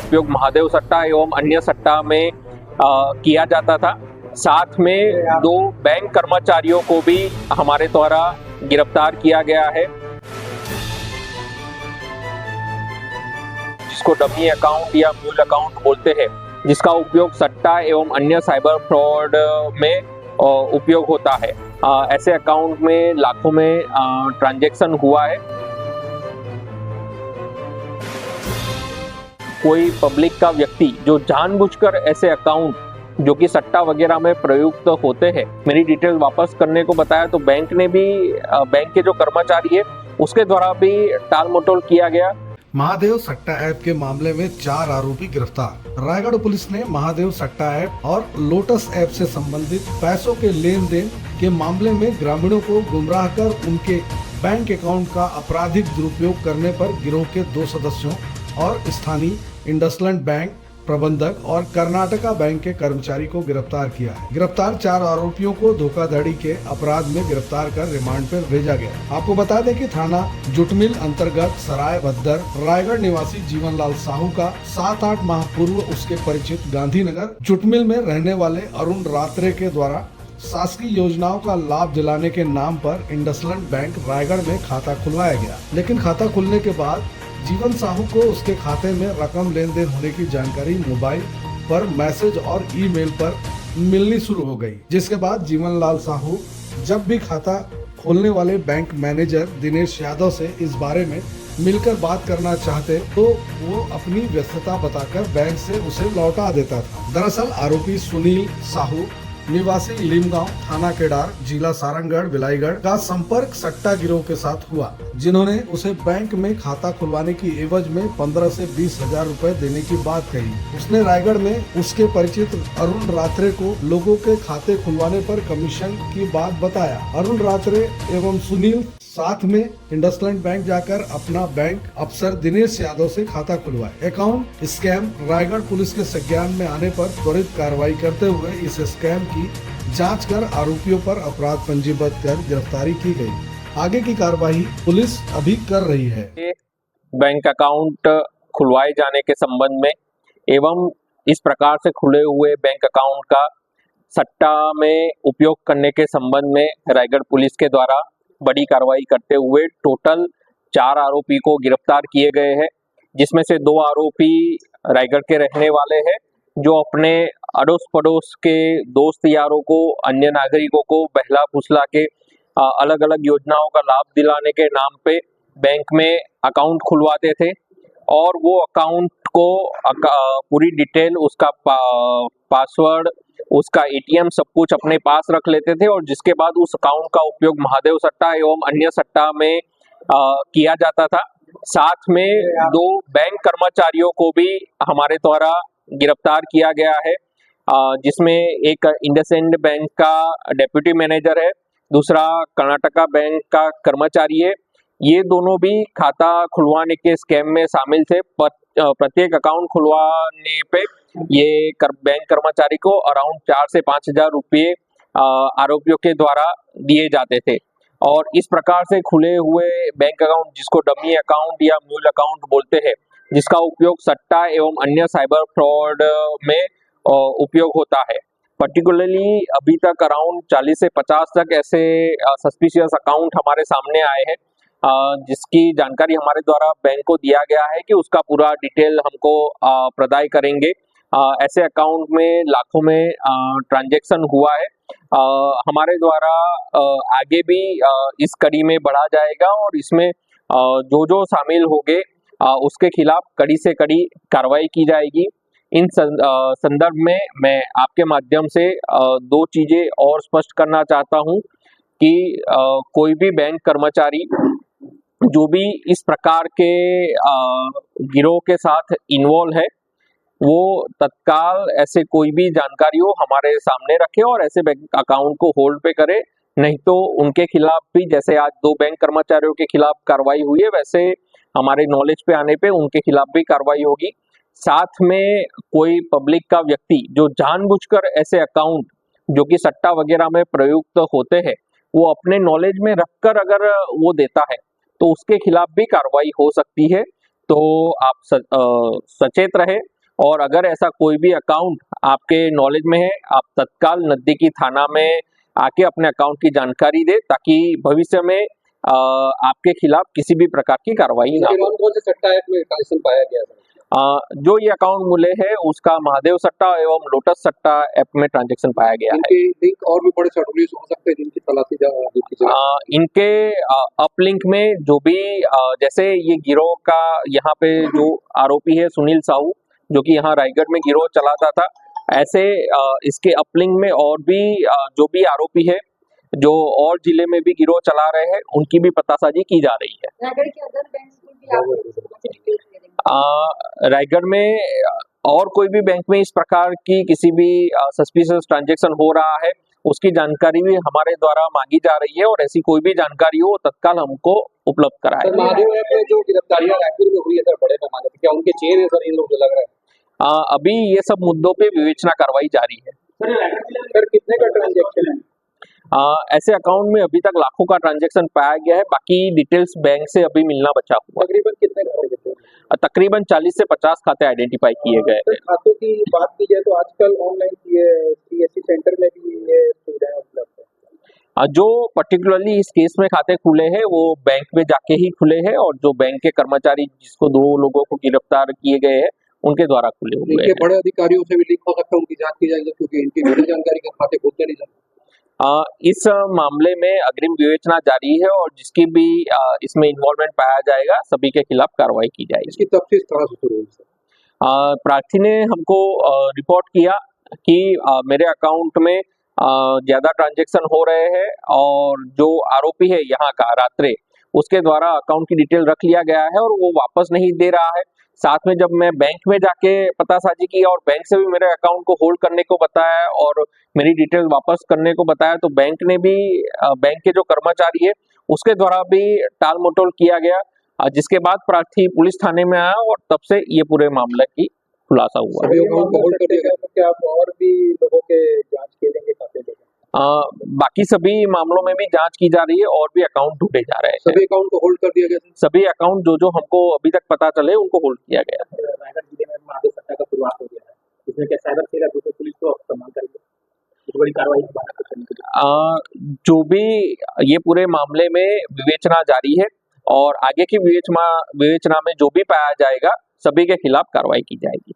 उपयोग महादेव सट्टा एवं अन्य सट्टा में किया जाता था। साथ में 2 बैंक कर्मचारियों को भी हमारे द्वारा गिरफ्तार किया गया है, जिसको डमी अकाउंट या म्यूल अकाउंट बोलते हैं, जिसका उपयोग सट्टा एवं अन्य साइबर फ्रॉड में उपयोग होता है। ऐसे अकाउंट में लाखों में ट्रांजैक्शन हुआ है। कोई पब्लिक का व्यक्ति जो जानबूझकर ऐसे अकाउंट जो कि सट्टा वगैरह में प्रयुक्त होते हैं, मेरी डिटेल वापस करने को बताया, तो बैंक ने भी बैंक के जो कर्मचारी है उसके द्वारा भी टाल मटोल किया गया। महादेव सट्टा ऐप के मामले में 4 आरोपी गिरफ्तार। रायगढ़ पुलिस ने महादेव सट्टा ऐप और लोटस ऐप से संबंधित पैसों के लेन देन के मामले में ग्रामीणों को गुमराह कर उनके बैंक अकाउंट का आपराधिक दुरुपयोग करने पर गिरोह के 2 सदस्यों और स्थानीय इंडसलैंड बैंक प्रबंधक और कर्नाटका बैंक के कर्मचारी को गिरफ्तार किया है। गिरफ्तार 4 आरोपियों को धोखाधड़ी के अपराध में गिरफ्तार कर रिमांड पर भेजा गया। आपको बता दें कि थाना जुटमिल अंतर्गत सराय भद्दर रायगढ़ निवासी जीवनलाल साहू का 7-8 माह पूर्व उसके परिचित गांधीनगर जुटमिल में रहने वाले अरुण रात्रे के द्वारा शासकीय योजनाओं का लाभ दिलाने के नाम पर इंडसलैंड बैंक रायगढ़ में खाता खुलवाया गया। लेकिन खाता खुलने के बाद जीवन साहू को उसके खाते में रकम लेन देन होने की जानकारी मोबाइल पर मैसेज और ईमेल पर मिलनी शुरू हो गई, जिसके बाद जीवनलाल साहू जब भी खाता खोलने वाले बैंक मैनेजर दिनेश यादव से इस बारे में मिलकर बात करना चाहते तो वो अपनी व्यस्तता बताकर बैंक से उसे लौटा देता था। दरअसल आरोपी सुनील साहू निवासी लीमगांव, थाना केडार, जिला सारंगगढ़, बिलाईगढ़ का संपर्क सट्टा गिरोह के साथ हुआ, जिन्होंने उसे बैंक में खाता खुलवाने की एवज में 15 से 20 हजार रुपए देने की बात कही। उसने रायगढ़ में उसके परिचित अरुण रात्रे को लोगों के खाते खुलवाने पर कमीशन की बात बताया। अरुण रात्रे एवं सुनील साथ में इंडसलैंड बैंक जाकर अपना बैंक अफसर दिनेश यादव से खाता खुलवाए। अकाउंट स्कैम रायगढ़ पुलिस के संज्ञान में आने पर त्वरित कार्रवाई करते हुए इस स्कैम की जांच कर आरोपियों पर अपराध पंजीबद्ध कर गिरफ्तारी की गई। आगे की कार्रवाई पुलिस अभी कर रही है। बैंक अकाउंट खुलवाए जाने के संबंध में एवं इस प्रकार से खुले हुए बैंक अकाउंट का सट्टा में उपयोग करने के संबंध में रायगढ़ पुलिस के द्वारा बड़ी कार्रवाई करते हुए टोटल 4 आरोपी को गिरफ्तार किए गए हैं, जिसमें से 2 आरोपी रायगढ़ के रहने वाले हैं, जो अपने अड़ोस पड़ोस के दोस्त यारों को, अन्य नागरिकों को बहला फुसला के अलग अलग योजनाओं का लाभ दिलाने के नाम पे बैंक में अकाउंट खुलवाते थे और वो अकाउंट को पूरी डिटेल, उसका पासवर्ड, उसका एटीएम सब कुछ अपने पास रख लेते थे और जिसके बाद उस अकाउंट का उपयोग महादेव सट्टा एवं अन्य सट्टा में किया जाता था। साथ में 2 बैंक कर्मचारियों को भी हमारे द्वारा गिरफ्तार किया गया है, जिसमें एक इंडसलैंड बैंक का डेप्यूटी मैनेजर है, दूसरा कर्नाटका बैंक का कर्मचारी है। ये दोनों भी खाता खुलवाने के स्कैम में शामिल थे। प्रत्येक अकाउंट खुलवाने पे ये बैंक कर्मचारी को अराउंड 4 से 5 हजार रुपये आरोपियों के द्वारा दिए जाते थे और इस प्रकार से खुले हुए बैंक अकाउंट, जिसको डमी अकाउंट या म्यूल अकाउंट बोलते हैं, जिसका उपयोग सट्टा एवं अन्य साइबर फ्रॉड में उपयोग होता है। पर्टिकुलरली अभी तक अराउंड 40 से 50 तक ऐसे सस्पिशियस अकाउंट हमारे सामने आए हैं, जिसकी जानकारी हमारे द्वारा बैंक को दिया गया है कि उसका पूरा डिटेल हमको प्रदान करेंगे। ऐसे अकाउंट में लाखों में ट्रांजैक्शन हुआ है। हमारे द्वारा आगे भी इस कड़ी में बढ़ा जाएगा और इसमें जो शामिल होंगे उसके खिलाफ कड़ी से कड़ी कार्रवाई की जाएगी। इन संदर्भ में मैं आपके माध्यम से 2 चीजें और स्पष्ट करना चाहता हूं कि कोई भी बैंक कर्मचारी जो भी इस प्रकार के गिरोह के साथ इन्वॉल्व है, वो तत्काल ऐसे कोई भी जानकारी हो हमारे सामने रखे और ऐसे बैंक अकाउंट को होल्ड पे करे, नहीं तो उनके खिलाफ भी, जैसे आज 2 बैंक कर्मचारियों के खिलाफ कार्रवाई हुई है, वैसे हमारे नॉलेज पे आने पे उनके खिलाफ भी कार्रवाई होगी। साथ में कोई पब्लिक का व्यक्ति जो जानबूझकर ऐसे अकाउंट जो कि सट्टा वगैरह में प्रयुक्त होते हैं, वो अपने नॉलेज में रखकर अगर वो देता है तो उसके खिलाफ भी कार्रवाई हो सकती है। तो आप सचेत रहे और अगर ऐसा कोई भी अकाउंट आपके नॉलेज में है, आप तत्काल नजदीकी थाना में आके अपने अकाउंट की जानकारी दे, ताकि भविष्य में आपके खिलाफ किसी भी प्रकार की कार्रवाई ना हो। कौन से सट्टा ऐप में ट्रांजेक्शन पाया गया था? जो ये अकाउंट मिले है उसका महादेव सट्टा एवं लोटस सट्टा ऐप में ट्रांजैक्शन पाया गया है। इनके लिंक और भी बड़े शॉर्टलिस्ट हो सकते हैं जिनकी तलाशी इनके अपलिंक में जो भी जैसे ये गिरोह का यहाँ पे जो आरोपी है सुनील साहू, जो कि यहाँ रायगढ़ में गिरोह चलाता था, ऐसे इसके अपलिंक में और भी जो भी आरोपी है जो और जिले में भी गिरोह चला रहे हैं, उनकी भी पतासाजी की जा रही है। रायगढ़ के अदर बैंक भी आप रायगढ़ में और कोई भी बैंक में इस प्रकार की किसी भी सस्पिशियस ट्रांजैक्शन हो रहा है, उसकी जानकारी भी हमारे द्वारा मांगी जा रही है, और ऐसी कोई भी जानकारी हो तत्काल हमको उपलब्ध कराए। महादेव ऐप में जो गिरफ्तारियां रायपुर में हुई है सर, बड़े पैमाने पे, क्या उनके चेहरे सर इन लोग लग रहे हैं? अभी ये सब मुद्दों पे विवेचना कार्रवाई जारी है। सर कितने का ट्रांजेक्शन है? ऐसे अकाउंट में अभी तक लाखों का ट्रांजैक्शन पाया गया है, बाकी डिटेल्स बैंक से अभी मिलना बचा हुआ। तकरीबन कितने खाते? तकरीबन 40 से 50 खाते आइडेंटिफाई किए गए हैं। खातों की बात की जाए तो आजकल ऑनलाइन सीएससी सेंटर में भी ये सुविधाएं उपलब्ध है। जो पर्टिकुलरली इस केस में खाते खुले हैं वो बैंक में जाके ही खुले हैं, और जो बैंक के कर्मचारी जिसको 2 लोगों को गिरफ्तार किए गए हैं उनके द्वारा खुले हुए हैं। बड़े अधिकारियों से भी लिंक हो सकता है, उनकी जांच की जाएगी, क्योंकि इनकी बिना जानकारी के खाते खुलते नहीं जाते। इस मामले में अग्रिम विवेचना जारी है, और जिसकी भी इसमें इन्वॉल्वमेंट पाया जाएगा सभी के खिलाफ कार्रवाई की जाएगी। इसकी तफ्तीश कहाँ से शुरू हुई? प्रार्थी ने हमको रिपोर्ट किया कि मेरे अकाउंट में ज्यादा ट्रांजैक्शन हो रहे हैं, और जो आरोपी है यहाँ का रात्रे, उसके द्वारा अकाउंट की डिटेल रख लिया गया है और वो वापस नहीं दे रहा है। साथ में जब मैं बैंक में जाके पतासाजी की और बैंक से भी मेरे अकाउंट को होल्ड करने को बताया और मेरी डिटेल वापस करने को बताया, तो बैंक ने भी बैंक के जो कर्मचारी है उसके द्वारा भी टाल मटोल किया गया, जिसके बाद प्रार्थी पुलिस थाने में आया और तब से ये पूरे मामले की खुलासा हुआ। क्या और भी लोगों के जांच के लेंगे खाते? बाकी सभी मामलों में भी जांच की जा रही है और भी अकाउंट ढूंढे जा रहे हैं। सभी अकाउंट को होल्ड कर दिया गया? सभी अकाउंट जो हमको अभी तक पता चले उनको होल्ड किया गया। रायगढ़ जिले में महादेव सट्टा का शुरुआत हो गया है, इसमें क्या साइबर सेल है पुलिस को इस्तेमाल करेगी? बड़ी कार्रवाई जो भी ये पूरे मामले में विवेचना जारी है, और आगे की विवेचना में जो भी पाया जाएगा सभी के खिलाफ कार्रवाई की जाएगी।